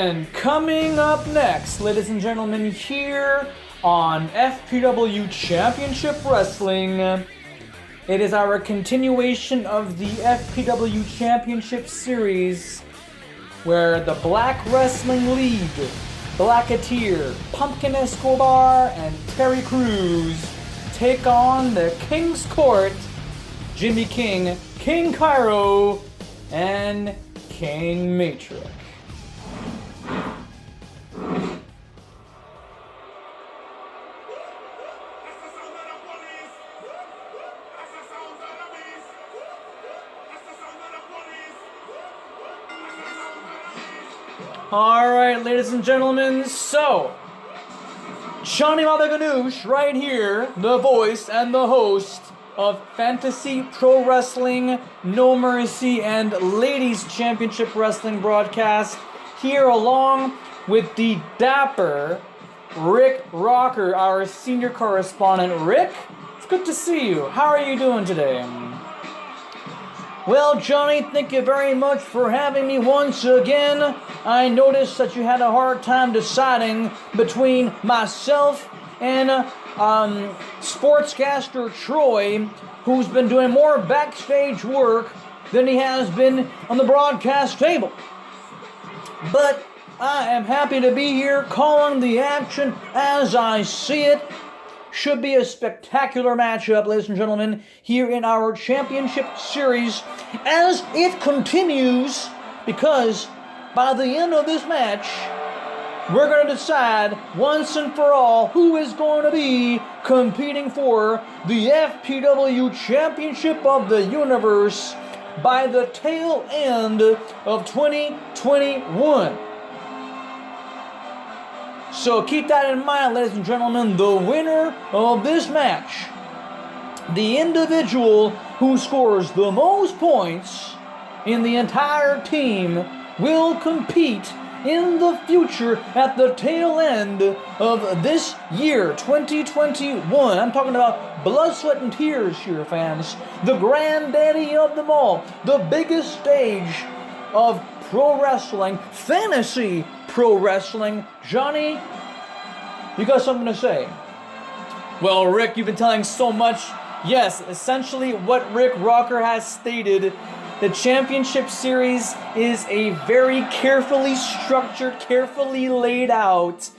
And coming up next, ladies and gentlemen, here on FPW Championship Wrestling, it is our continuation of the FPW Championship Series, where the Black Wrestling League, Blacketeer, Pumpkin Escobar, and Terry Crews take on the King's Court, Jimmy King, King Cairo, and King Matrik. Alright, ladies and gentlemen, so Johnny Mabaganoush right here, the voice and the host of Fantasy Pro Wrestling, No Mercy, and Ladies Championship Wrestling broadcast, here along with the dapper Rick Rocker, our senior correspondent. Rick, it's good to see you. How are you doing today? Well, Johnny, thank you very much for having me once again. I noticed that you had a hard time deciding between myself and sportscaster Troy, who's been doing more backstage work than he has been on the broadcast table. But I am happy to be here calling the action as I see it. Should be a spectacular matchup, ladies and gentlemen, here in our championship series as it continues, because by the end of this match, we're going to decide once and for all who is going to be competing for the FPW Championship of the Universe by the tail end of 2021. So keep that in mind, ladies and gentlemen. The winner of this match, the individual who scores the most points in the entire team, will compete in the future at the tail end of this year, 2021. I'm talking about blood, sweat, and tears here, fans. The granddaddy of them all. The biggest stage of pro wrestling, fantasy pro wrestling. Johnny, you got something to say? Well, Rick, you've been telling so much. Yes, essentially what Rick Rocker has stated, the championship series is a very carefully structured, carefully laid out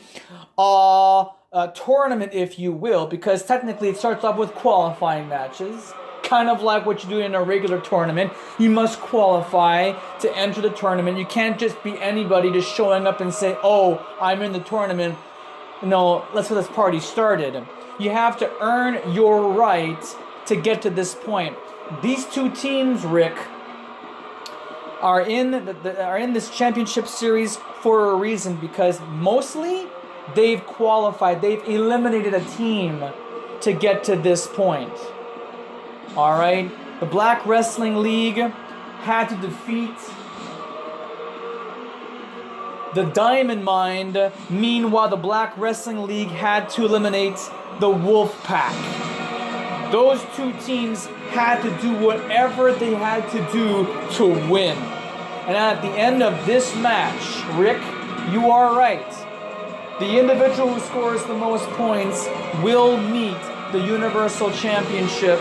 tournament, if you will, because technically it starts off with qualifying matches. Kind of like what you do in a regular tournament. You must qualify to enter the tournament. You can't just be anybody just showing up and say, oh, I'm in the tournament. No, let's get this party started. You have to earn your right to get to this point. These two teams, Rick, are in this championship series for a reason, because mostly they've qualified. They've eliminated a team to get to this point. Alright, the Black Wrestling League had to defeat the Diamond Mind. Meanwhile, the Black Wrestling League had to eliminate the Wolf Pack. Those two teams had to do whatever they had to do to win. And at the end of this match, Rick, you are right. The individual who scores the most points will meet the Universal Championship,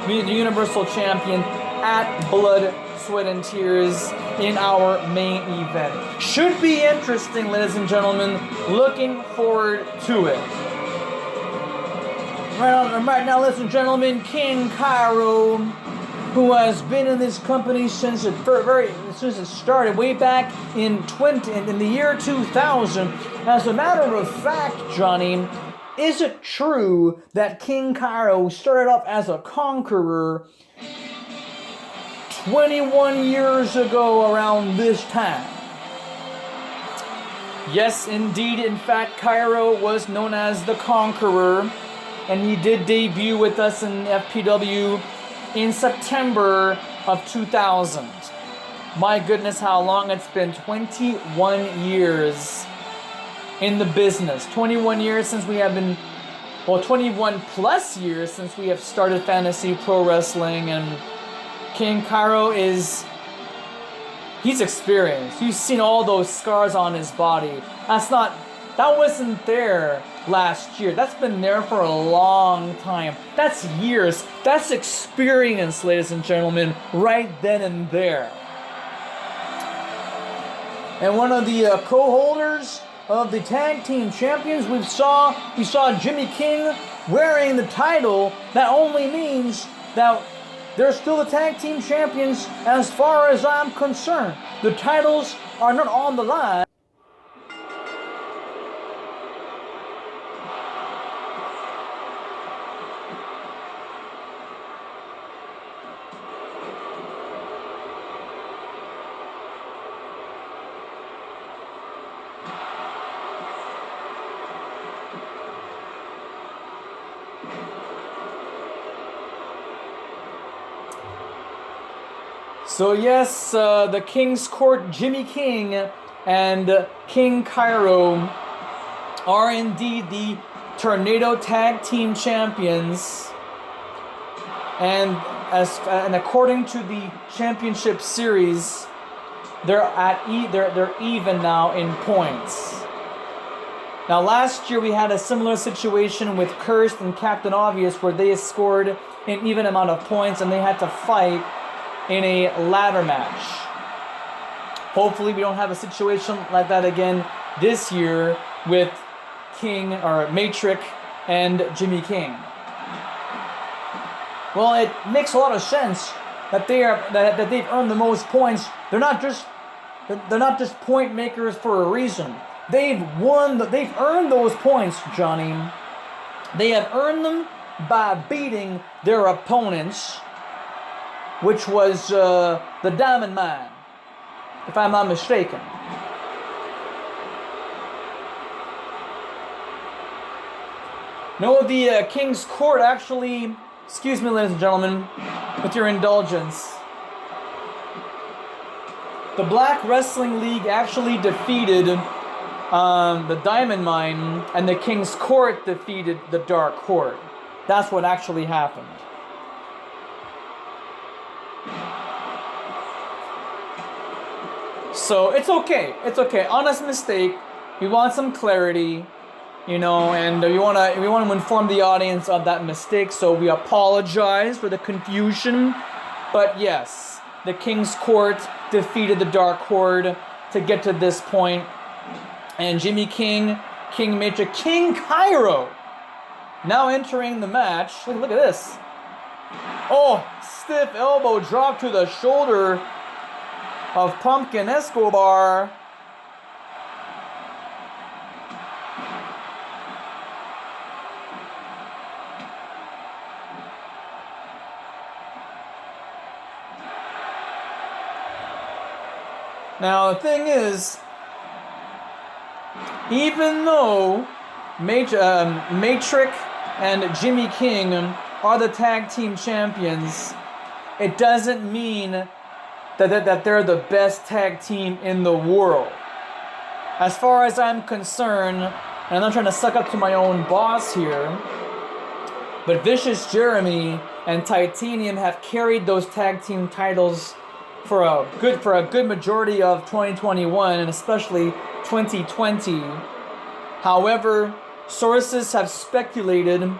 the Universal Champion at Blood, Sweat, and Tears in our main event. Should be interesting, ladies and gentlemen. Looking forward to it. Right now, ladies and gentlemen, King Cairo, who has been in this company since it started, way back in the year 2000. As a matter of fact, Johnny, is it true that King Cairo started off as a conqueror 21 years ago around this time? Yes, indeed. In fact, Cairo was known as the Conqueror, and he did debut with us in FPW in September of 2000. My goodness, how long it's been. 21 years in the business. 21 years since we have been, 21 plus years since we have started Fantasy Pro Wrestling, and King Cairo is He's experienced. You've seen all those scars on his body. That wasn't there last year. That's been there for a long time. That's years. That's experience, ladies and gentlemen, right then and there. And one of the co-holders of the tag team champions, we saw Jimmy King wearing the title. That only means that they're still the tag team champions as far as I'm concerned. The titles are not on the line. So yes, the King's Court, Jimmy King and King Cairo are indeed the Tornado Tag Team Champions. And according to the Championship Series, they're even now in points. Now last year we had a similar situation with Cursed and Captain Obvious where they scored an even amount of points and they had to fight in a ladder match. Hopefully we don't have a situation like that again this year with King or Matrik and Jimmy King. Well, it makes a lot of sense that they've earned the most points. They're not just point makers for a reason. They've earned those points, Johnny. They have earned them by beating their opponents, which was the Diamond Mine, if I'm not mistaken. No, the King's Court actually, excuse me, ladies and gentlemen, with your indulgence, the Black Wrestling League actually defeated the Diamond Mine, and the King's Court defeated the Dark Horde. That's what actually happened. So it's okay. It's okay. Honest mistake. We want some clarity, and we want to inform the audience of that mistake. So we apologize for the confusion. But yes, the King's Court defeated the Dark Horde to get to this point. And Jimmy King, King Matrik, King Cairo now entering the match. Look at this. Oh, stiff elbow drop to the shoulder of Pumpkin Escobar. Now the thing is, even though Matrik and Jimmy King are the tag team champions, it doesn't mean that they're the best tag team in the world. As far as I'm concerned, and I'm not trying to suck up to my own boss here, but Vicious Jeremy and Titanium have carried those tag team titles for a good majority of 2021 and especially 2020. However, sources have speculated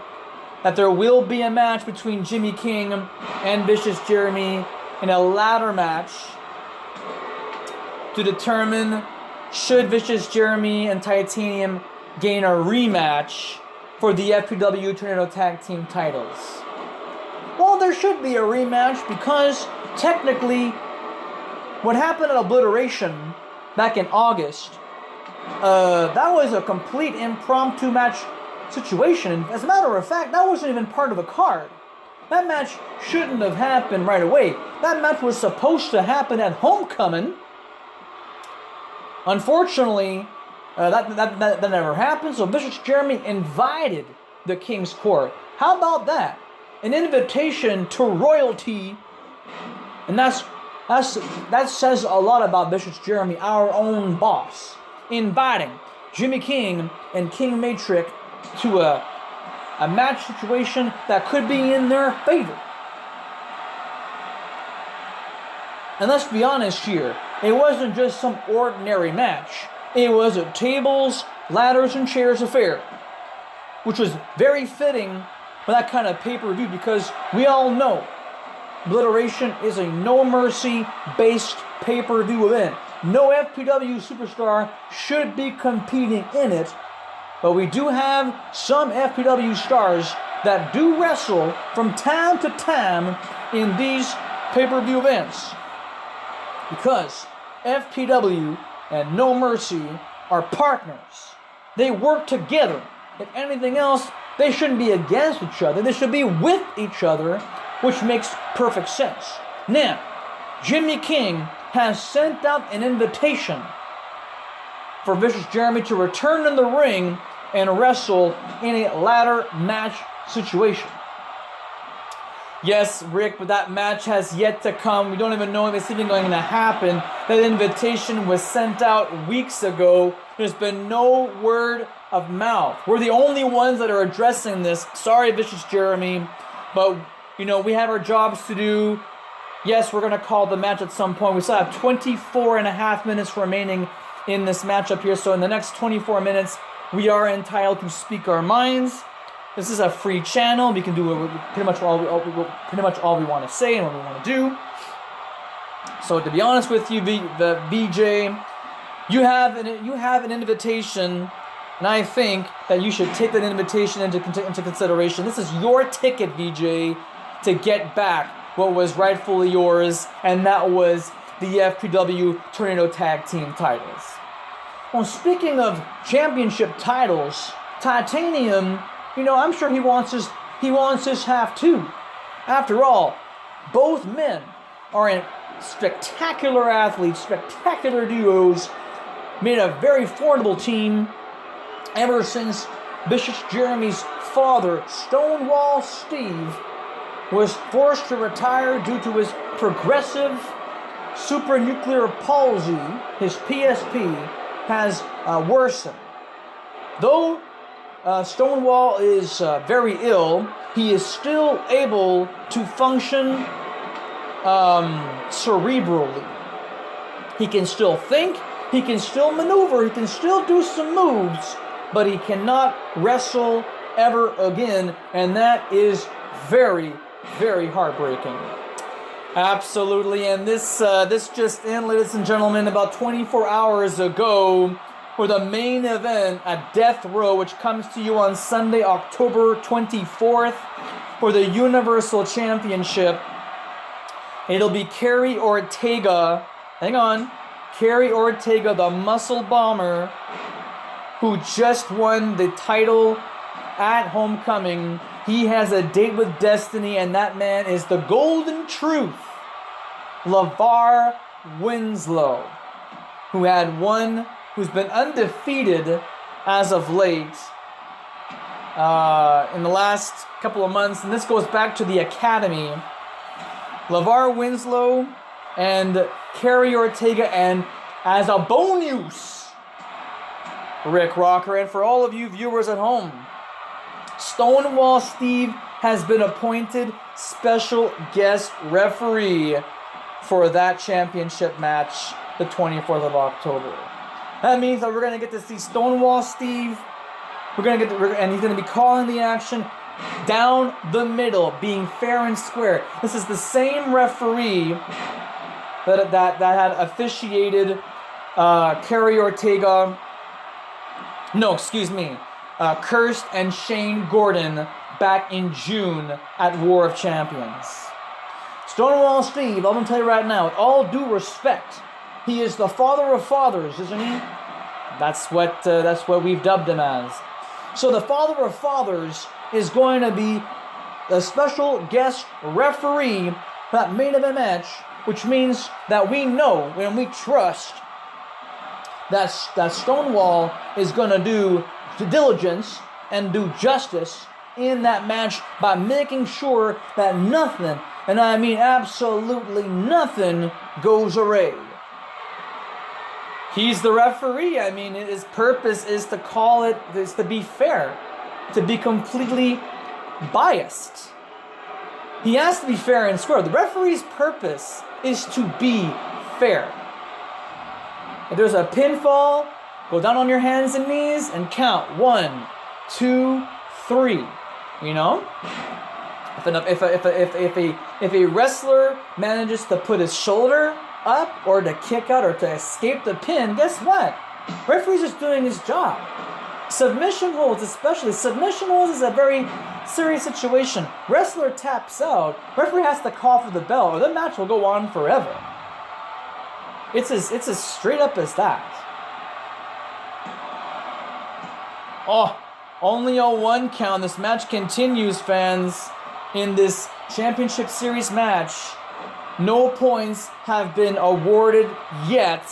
that there will be a match between Jimmy King and Vicious Jeremy in a ladder match to determine should Vicious Jeremy and Titanium gain a rematch for the FPW Tornado Tag Team titles. Well, there should be a rematch because technically what happened at Obliteration back in August, that was a complete impromptu match situation. As a matter of fact, that wasn't even part of the card. That match shouldn't have happened right away. That match was supposed to happen at Homecoming. Unfortunately, that never happened, so Vicious Jeremy invited the King's Court. How about that? An invitation to royalty. And that says a lot about Vicious Jeremy, our own boss, inviting Jimmy King and King Matrik to a match situation that could be in their favor. And let's be honest here, it wasn't just some ordinary match. It was a tables, ladders, and chairs affair, which was very fitting for that kind of pay-per-view because we all know Obliteration is a no-mercy-based pay-per-view event. No FPW superstar should be competing in it, but we do have some FPW stars that do wrestle from time to time in these pay-per-view events. Because FPW and No Mercy are partners. They work together. If anything else, they shouldn't be against each other. They should be with each other, which makes perfect sense. Now, Jimmy King has sent out an invitation for Vicious Jeremy to return in the ring and wrestle in a ladder match situation. Yes, Rick, but that match has yet to come. We don't even know if it's even going to happen. That invitation was sent out weeks ago. There's been no word of mouth. We're the only ones that are addressing this. Sorry, Vicious Jeremy, but we have our jobs to do. Yes, we're going to call the match at some point. We still have 24 and a half minutes remaining in this matchup here. So in the next 24 minutes, we are entitled to speak our minds. This is a free channel. We can do pretty much all we want to say and what we want to do. So to be honest with you, the BJ, you have an invitation, and I think that you should take that invitation into consideration. This is your ticket, VJ, to get back what was rightfully yours, and that was the FPW Tornado Tag Team titles. Well, speaking of championship titles, Titanium, I'm sure he wants his half too. After all, both men are spectacular athletes, spectacular duos, made a very formidable team ever since Vicious Jeremy's father, Stonewall Steve, was forced to retire due to his progressive supranuclear palsy. His PSP has worsened. Though Stonewall is very ill, he is still able to function cerebrally. He can still think, he can still maneuver, he can still do some moves, but he cannot wrestle ever again, and that is very, very heartbreaking. Absolutely, and this just in, ladies and gentlemen, about 24 hours ago, for the main event at Death Row, which comes to you on Sunday, October 24th, for the Universal Championship. It'll be Kerry Ortega, Kerry Ortega, the Muscle Bomber, who just won the title at Homecoming. He has a date with destiny, and that man is the Golden Truth, LeVar Winslow, who's been undefeated as of late in the last couple of months, and this goes back to the Academy. LeVar Winslow and Kerry Ortega, and as a bonus, Rick Rocker, and for all of you viewers at home, Stonewall Steve has been appointed special guest referee for that championship match, the 24th of October. That means that we're going to get to see Stonewall Steve. And he's going to be calling the action down the middle, being fair and square. This is the same referee that had officiated Kerry Ortega. No, excuse me. Kirst and Shane Gordon back in June at War of Champions. Stonewall Steve, I'm going to tell you right now, with all due respect, he is the father of fathers, isn't he? That's what we've dubbed him as. So the father of fathers is going to be the special guest referee for that main event match, which means that we know and we trust that Stonewall is going to do the diligence and do justice in that match by making sure that nothing, and I mean absolutely nothing, goes awry. He's the referee. I mean, his purpose is to call it, is to be fair, to be completely biased. He has to be fair and square. The referee's purpose is to be fair. If there's a pinfall, go down on your hands and knees and count 1, 2, 3. You know, if a wrestler manages to put his shoulder up or to kick out or to escape the pin, guess what? Referee's just doing his job. Submission holds, especially submission holds, is a very serious situation. Wrestler taps out, referee has to call for the bell, or the match will go on forever. It's as straight up as that. Oh, only a 1 count. This match continues, fans. In this championship series match, no points have been awarded yet,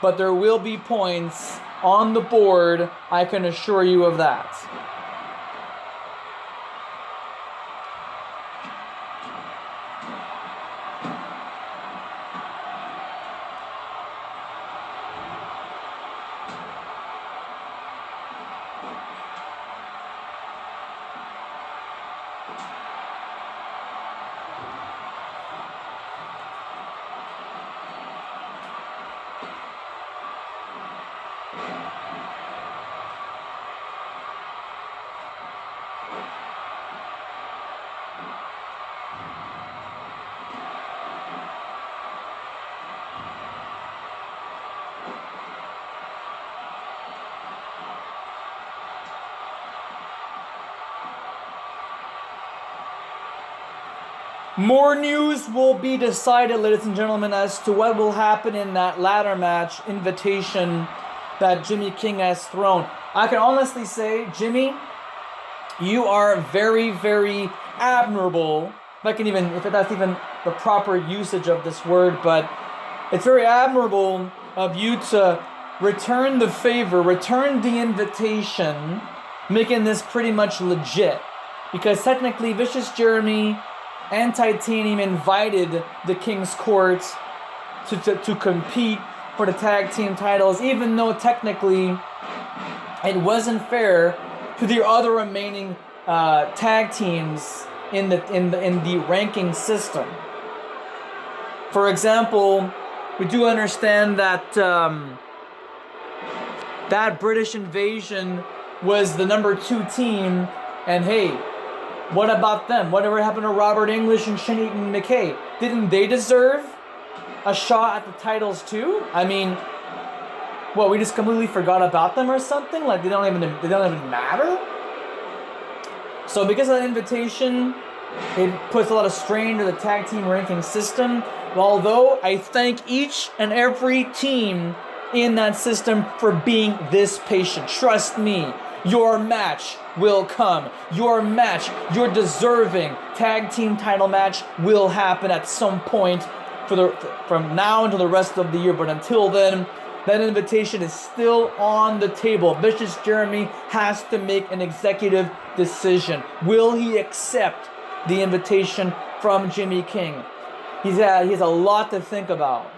but there will be points on the board. I can assure you of that. More news will be decided, ladies and gentlemen, as to what will happen in that ladder match invitation that Jimmy King has thrown. I can honestly say, Jimmy, you are very, very admirable. If that's even the proper usage of this word, but it's very admirable of you to return the favor, return the invitation, making this pretty much legit. Because technically, Vicious Jeremy and Titanium invited the King's Court to compete for the tag team titles, even though technically it wasn't fair to the other remaining tag teams in the ranking system. For example, we do understand that that British Invasion was the number 2 team, and hey, what about them? Whatever happened to Robert English and Shane McKay? Didn't they deserve a shot at the titles too? I mean, what, we just completely forgot about them or something? Like they don't even matter? So because of that invitation, it puts a lot of strain to the tag team ranking system. Although I thank each and every team in that system for being this patient. Trust me, your match will come. Your match, your deserving tag team title match will happen at some point from now until the rest of the year. But until then, that invitation is still on the table. Vicious Jeremy has to make an executive decision. Will he accept the invitation from Jimmy King? He has a lot to think about.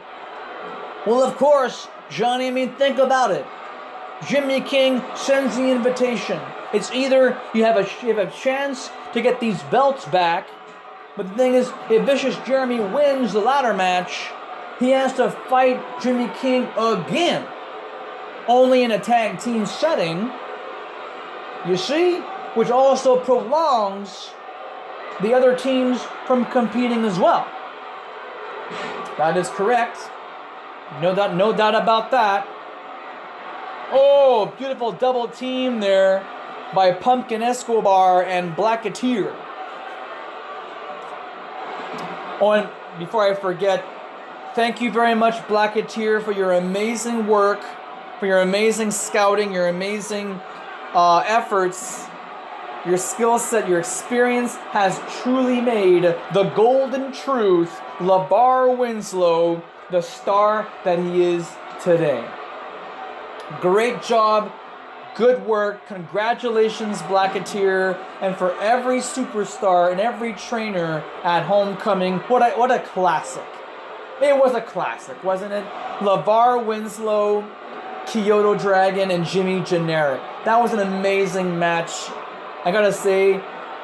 Well, of course, Johnny, I mean, think about it. Jimmy King sends the invitation. It's either you have a chance to get these belts back, but the thing is, if Vicious Jeremy wins the ladder match, he has to fight Jimmy King again, only in a tag team setting, you see, which also prolongs the other teams from competing as well. That is correct. No doubt about that. Oh, beautiful double team there by Pumpkin Escobar and Blacketeer. Oh, and before I forget, thank you very much, Blacketeer, for your amazing work, for your amazing scouting, your amazing efforts. Your skill set, your experience has truly made the Golden Truth, LeVar Winslow, the star that he is today. Great job, good work, congratulations, Blacketeer, and for every superstar and every trainer at Homecoming, what a classic. It was a classic, wasn't it? LeVar Winslow, Kyoto Dragon, and Jimmy Generic. That was an amazing match. I gotta say,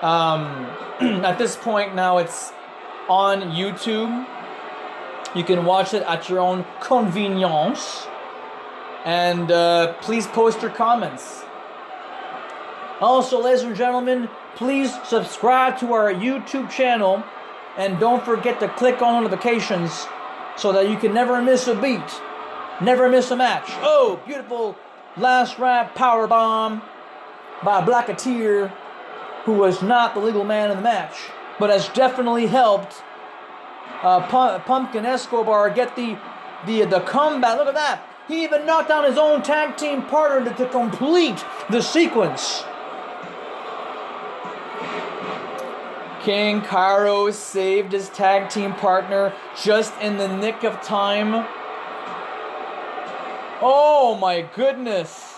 at this point now it's on YouTube. You can watch it at your own convenience. And please post your comments. Also, ladies and gentlemen, please subscribe to our YouTube channel. And don't forget to click on notifications so that you can never miss a beat. Never miss a match. Oh, beautiful last round power bomb by Blacketeer, who was not the legal man in the match, but has definitely helped Pumpkin Escobar get the comeback. Look at that. He even knocked down his own tag team partner to complete the sequence. King Cairo saved his tag team partner just in the nick of time. Oh my goodness.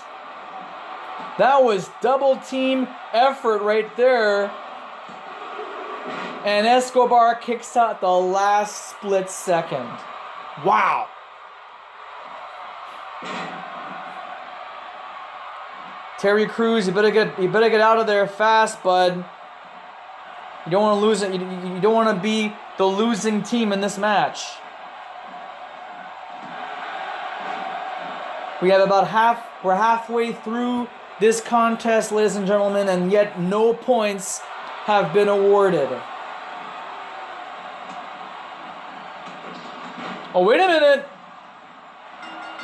That was double team effort right there. And Escobar kicks out at the last split second. Wow. Terry Crews, you better get out of there fast, bud. You don't want to lose it. You don't want to be the losing team in this match. We have we're halfway through this contest, ladies and gentlemen, and yet no points have been awarded. Oh, wait a minute.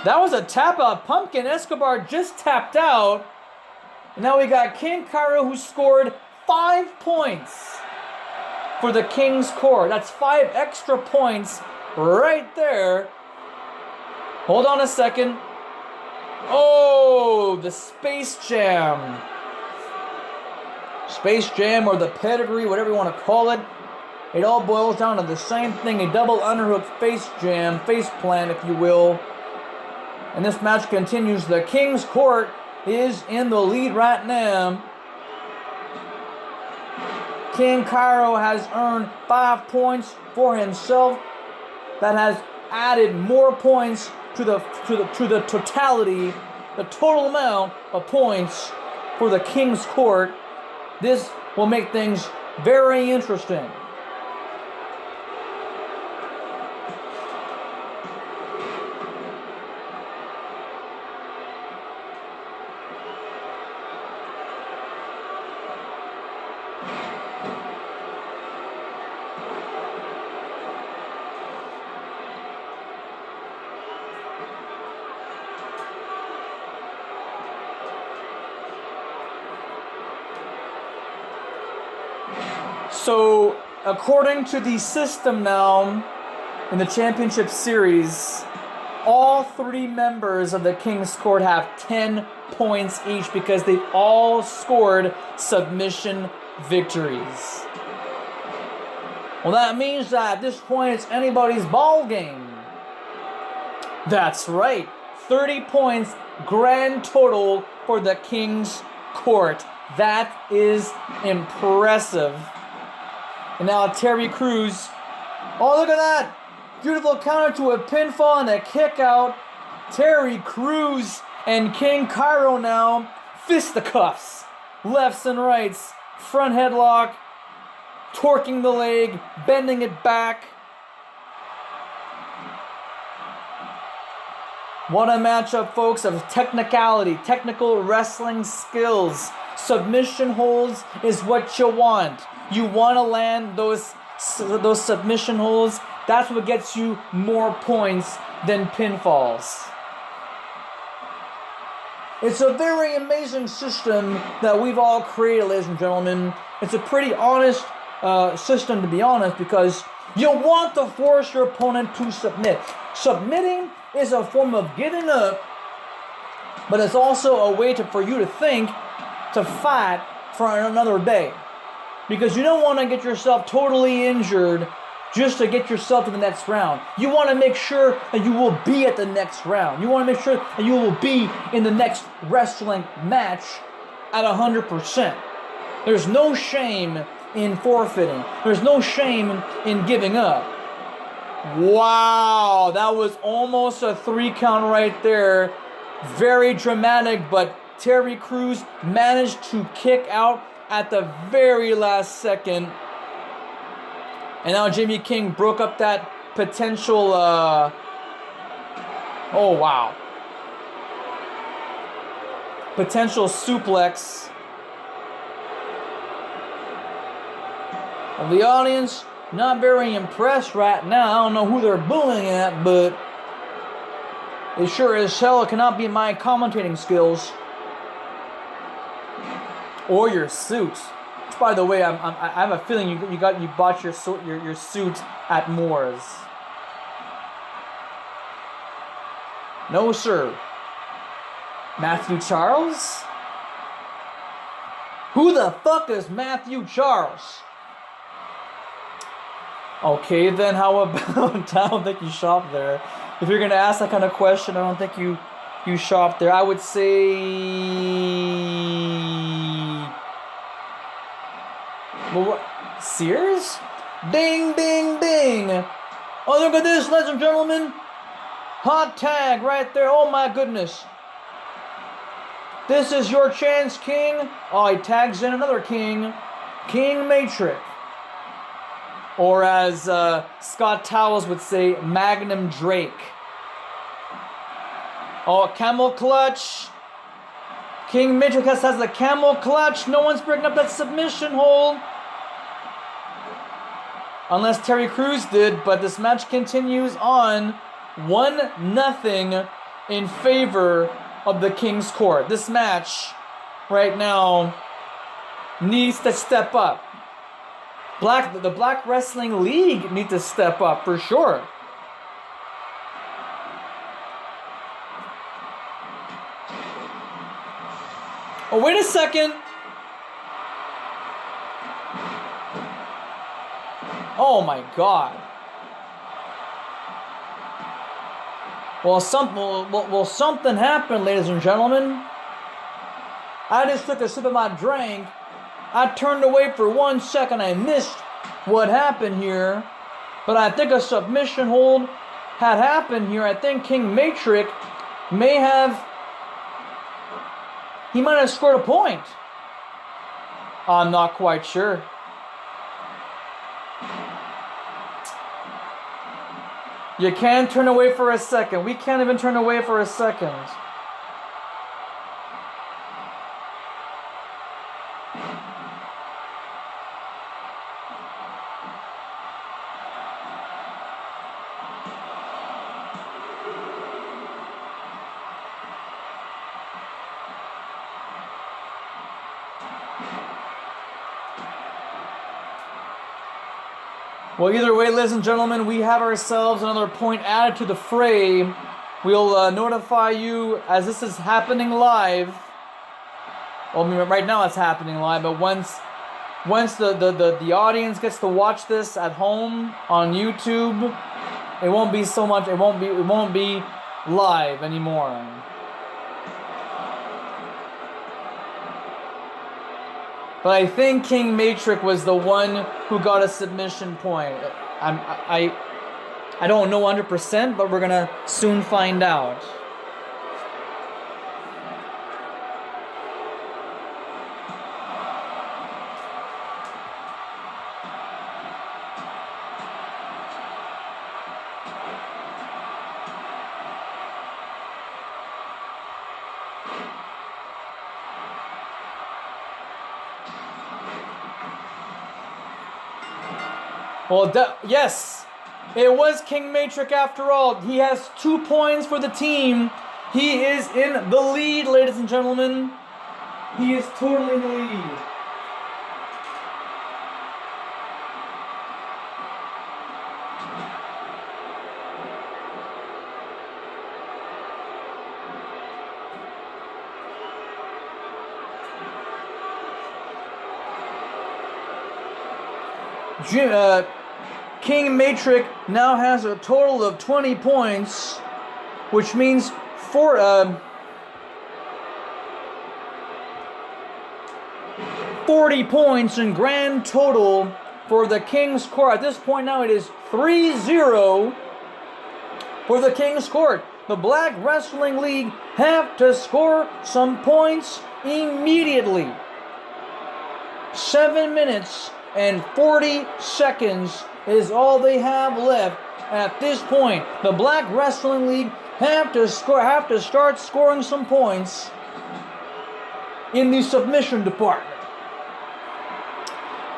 That was a tap out. Pumpkin Escobar just tapped out. And now we got King Cairo, who scored 5 points for the King's Court. That's 5 extra points right there. Hold on a second. Oh, the Space Jam. Space Jam, or the pedigree, whatever you want to call it. It all boils down to the same thing. A double underhook face jam, face plant, if you will. And this match continues. The King's Court is in the lead right now. King Cairo has earned 5 points for himself. That has added more points to the totality, the total amount of points for the King's Court. This will make things very interesting. So, according to the system now, in the Championship Series, all 3 members of the King's Court have 10 points each because they've all scored submission victories. Well, that means that at this point it's anybody's ball game. That's right. 30 points grand total for the King's Court. That is impressive. And now Terry Crews. Oh, look at that. Beautiful counter to a pinfall and a kick out. Terry Crews and King Cairo now. Fisticuffs. Lefts and rights. Front headlock. Torquing the leg. Bending it back. What a matchup, folks, of technicality. Technical wrestling skills. Submission holds is what you want. You want to land those submission holds. That's what gets you more points than pinfalls. It's a very amazing system that we've all created, ladies and gentlemen. It's a pretty honest system, to be honest, because you want to force your opponent to submit. Submitting is a form of giving up, but it's also a way for you to think, to fight for another day. Because you don't want to get yourself totally injured just to get yourself to the next round. You want to make sure that you will be at the next round. You want to make sure that you will be in the next wrestling match at 100%. There's no shame in forfeiting. There's no shame in giving up. Wow, that was almost a 3 count right there. Very dramatic, but Terry Crews managed to kick out at the very last second. And now Jimmy King broke up that potential, oh wow. potential suplex. Well, the audience not very impressed right now. I don't know who they're booing at, but it sure as hell cannot be my commentating skills or your suit. Which, by the way, I have a feeling you bought your suit at Moore's. No, sir. Matthew Charles? Who the fuck is Matthew Charles? Okay, then how about, I don't think you shop there. If you're gonna ask that kind of question, I don't think you shop there. I would say, well, what? Sears? Ding, ding, ding. Oh, look at this, ladies and gentlemen. Hot tag right there. Oh my goodness. This is your chance, King. Oh, he tags in another King. King Matrik. Or as Scott Towles would say, Magnum Drake. Oh, camel clutch. King Matrik has the camel clutch. No one's breaking up that submission hold. Unless Terry Crews did, but this match continues on 1-0 in favor of the King's Court. This match right now needs to step up. The Black Wrestling League needs to step up for sure. Oh, wait a second. Oh my God. Well, something happened, ladies and gentlemen. I just took a sip of my drink. I turned away for 1 second. I missed what happened here. But I think a submission hold had happened here. I think King Matrik might have scored a point. I'm not quite sure. You can't turn away for a second. We can't even turn away for a second. Well, either way, ladies and gentlemen, we have ourselves another point added to the fray. We'll notify you as this is happening live. Well, I mean, right now it's happening live, but once the audience gets to watch this at home on YouTube, it won't be so much. It won't be live anymore. But I think King Matrik was the one who got a submission point. I don't know 100%, but we're gonna soon find out. Well, yes, it was King Matrik after all. He has 2 points for the team. He is in the lead, ladies and gentlemen. He is totally in the lead. King Matrik now has a total of 20 points, which means 40 points in grand total for the King's Court. At this point now it is 3-0 for the King's Court. The Black Wrestling League have to score some points immediately. 7 minutes and 40 seconds is all they have left at this point. The Black Wrestling League have to start scoring some points. in the submission department.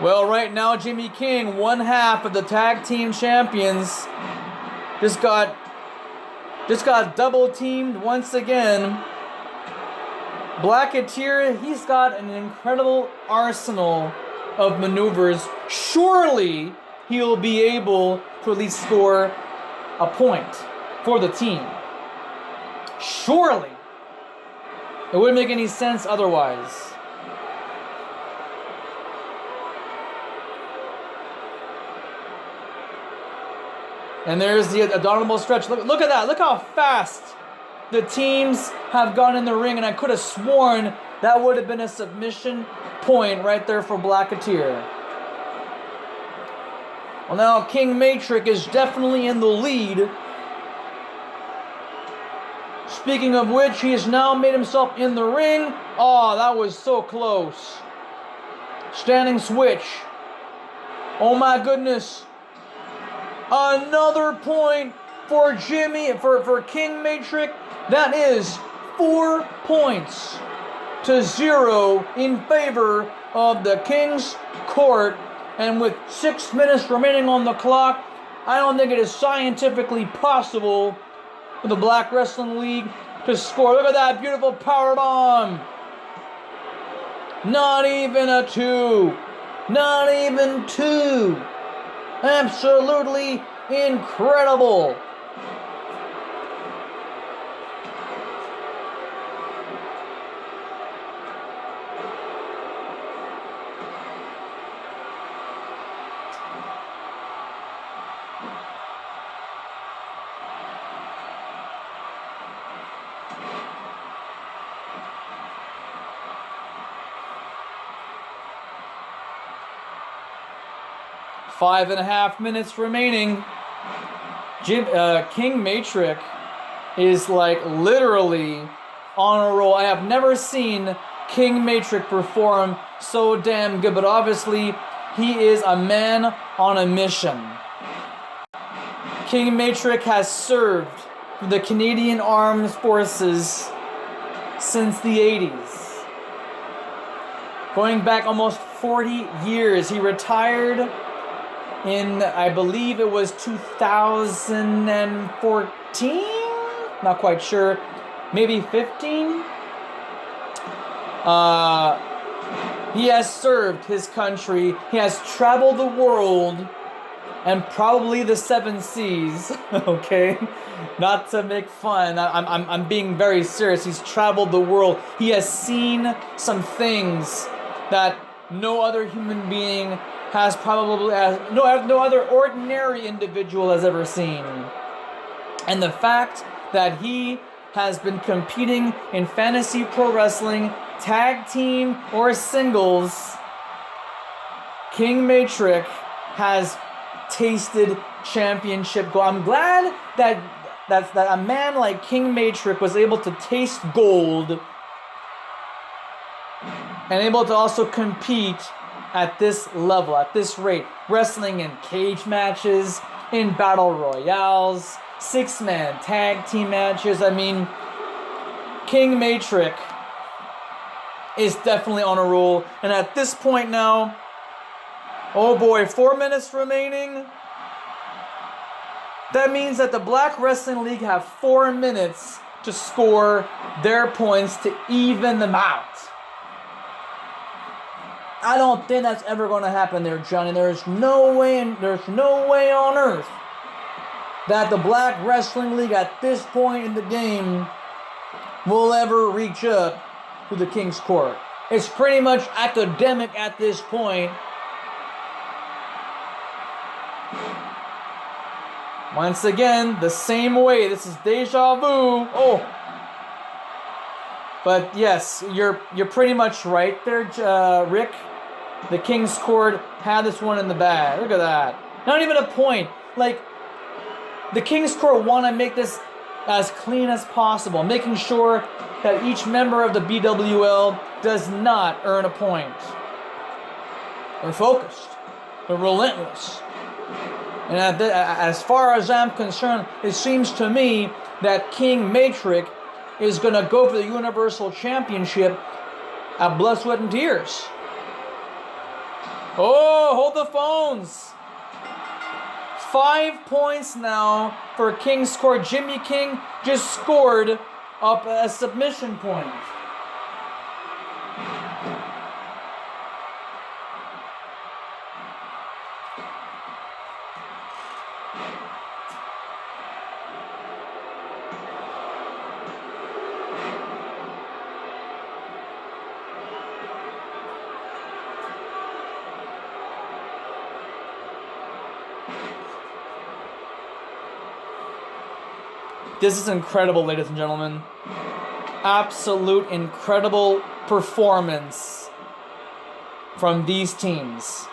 Well, right now, Jimmy King, one half of the tag team champions, just got double teamed once again. Blacketeer, he's got an incredible arsenal of maneuvers. Surely he'll be able to at least score a point for the team. Surely. It wouldn't make any sense otherwise. And there's the abdominal stretch. Look at that. Look how fast the teams have gone in the ring. And I could have sworn that would have been a submission point right there for Blacketeer. Well, now King Matrik is definitely in the lead. Speaking of which, he has now made himself in the ring. Oh, that was so close. Standing switch. Oh my goodness. Another point for King Matrik. That is 4 points to 0 in favor of the King's Court. And with 6 minutes remaining on the clock, I don't think it is scientifically possible for the Black Wrestling League to score. Look at that beautiful power bomb. Not even a 2. Not even 2. Absolutely incredible. Five and a half minutes remaining. King Matrik is like literally on a roll. I have never seen King Matrik perform so damn good, but obviously he is a man on a mission. King Matrik has served the Canadian Armed Forces since the 80s. Going back almost 40 years. He retired in, I believe it was 2014? Not quite sure. Maybe 15? He has served his country. He has traveled the world and probably the 7 seas. Okay? Not to make fun. I'm being very serious. He's traveled the world. He has seen some things that no other human being has probably, no other ordinary individual has ever seen. And the fact that he has been competing in fantasy pro wrestling, tag team or singles, King Matrik has tasted championship gold. I'm glad that a man like King Matrik was able to taste gold and able to also compete at this level, at this rate. Wrestling in cage matches, in battle royales, 6-man tag team matches. I mean, King Matrik is definitely on a roll. And at this point now, oh boy, 4 minutes remaining. That means that the Black Wrestling League have 4 minutes to score their points to even them out. I don't think that's ever going to happen there, Johnny. There's no way on earth that the Black Wrestling League at this point in the game will ever reach up to the King's Court. It's pretty much academic at this point. Once again, the same way. This is deja vu. Oh. But yes, you're pretty much right there, Rick. The King's Court had this one in the bag. Look at that. Not even a point. Like, the King's Court want to make this as clean as possible, making sure that each member of the BWL does not earn a point. They're focused. They're relentless. And as far as I'm concerned, it seems to me that King Matrik is going to go for the Universal Championship at Blood, Sweat, and Tears. Oh, hold the phones. 5 points now for King's Court. Jimmy King just scored up a submission point. This is incredible, ladies and gentlemen. Absolute incredible performance from these teams.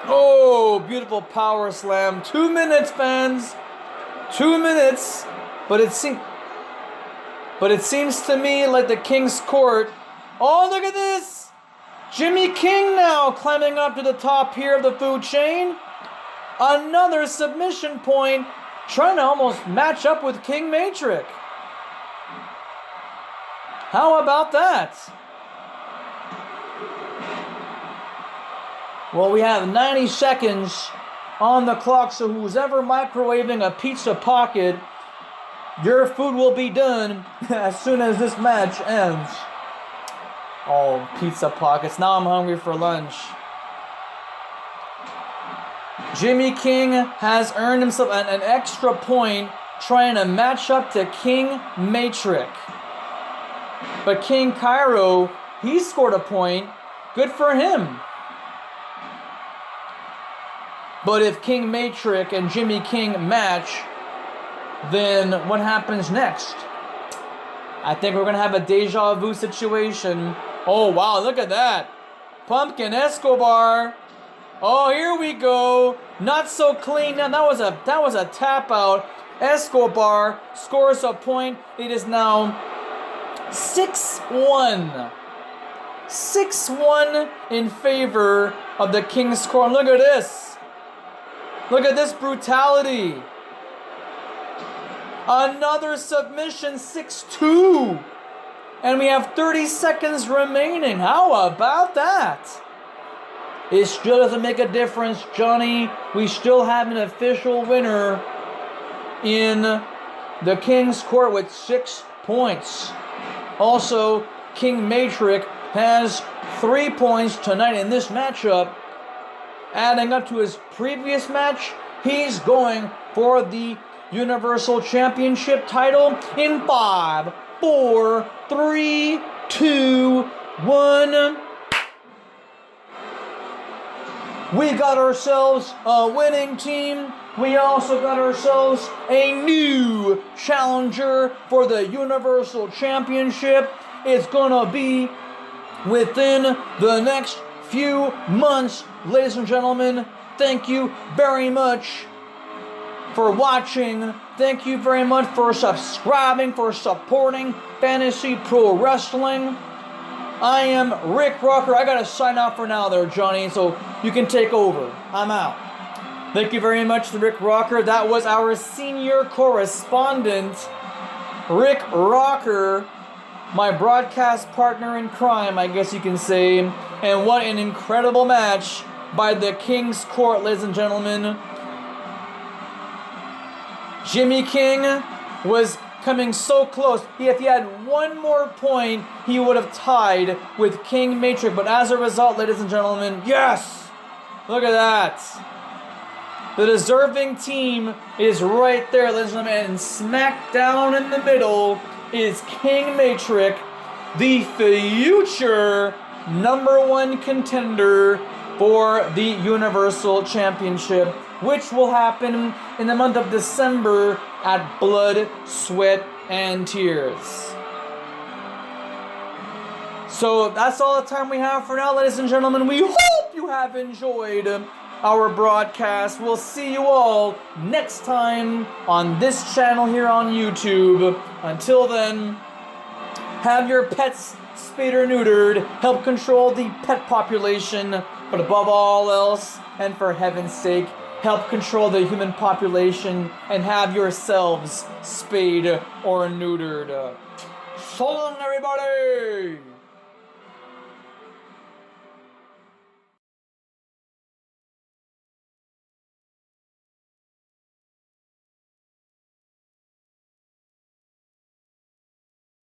Oh, beautiful power slam. 2 minutes, fans. 2 minutes, but it seems to me like the King's Court. Oh, look at this! Jimmy King now climbing up to the top here of the food chain. Another submission point, trying to almost match up with King Matrik. How about that? Well, we have 90 seconds on the clock, so who's ever microwaving a pizza pocket, your food will be done as soon as this match ends. Oh, pizza pockets. Now I'm hungry for lunch. Jimmy King has earned himself an extra point trying to match up to King Matrik. But King Cairo, he scored a point. Good for him. But if King Matrik and Jimmy King match, then what happens next? I think we're going to have a deja vu situation. Oh, wow, look at that. Pumpkin Escobar. Oh, here we go. Not so clean. Now, that was a tap out. Escobar scores a point. It is now 6-1. 6-1 in favor of the King's Court. Look at this. Look at this brutality. Another submission, 6-2. And we have 30 seconds remaining. How about that? It still doesn't make a difference, Johnny. We still have an official winner in the King's Court with 6 points. Also, King Matrik has 3 points tonight in this matchup. Adding up to his previous match, he's going for the Universal Championship title in 5, 4, 3, 2, 1. We got ourselves a winning team. We also got ourselves a new challenger for the Universal Championship. It's gonna be within the next few months. Ladies and gentlemen, thank you very much for watching. Thank you very much for subscribing, for supporting Fantasy Pro Wrestling. I am Rick Rocker. I gotta sign out for now there, Johnny, so you can take over. I'm out. Thank you very much to Rick Rocker. That was our senior correspondent, Rick Rocker, my broadcast partner in crime, I guess you can say. And what an incredible match by the King's Court, ladies and gentlemen. Jimmy King was coming so close. If he had one more point, he would have tied with King Matrik. But as a result, ladies and gentlemen, yes! Look at that. The deserving team is right there, ladies and gentlemen. And smack down in the middle is King Matrik, the future #1 contender for the Universal Championship, which will happen in the month of December at Blood, Sweat, and Tears. So that's all the time we have for now, ladies and gentlemen. We hope you have enjoyed our broadcast. We'll see you all next time on this channel here on YouTube. Until then, have your pets spayed or neutered. Help control the pet population, but above all else, and for heaven's sake, help control the human population and have yourselves spayed or neutered. So long, everybody!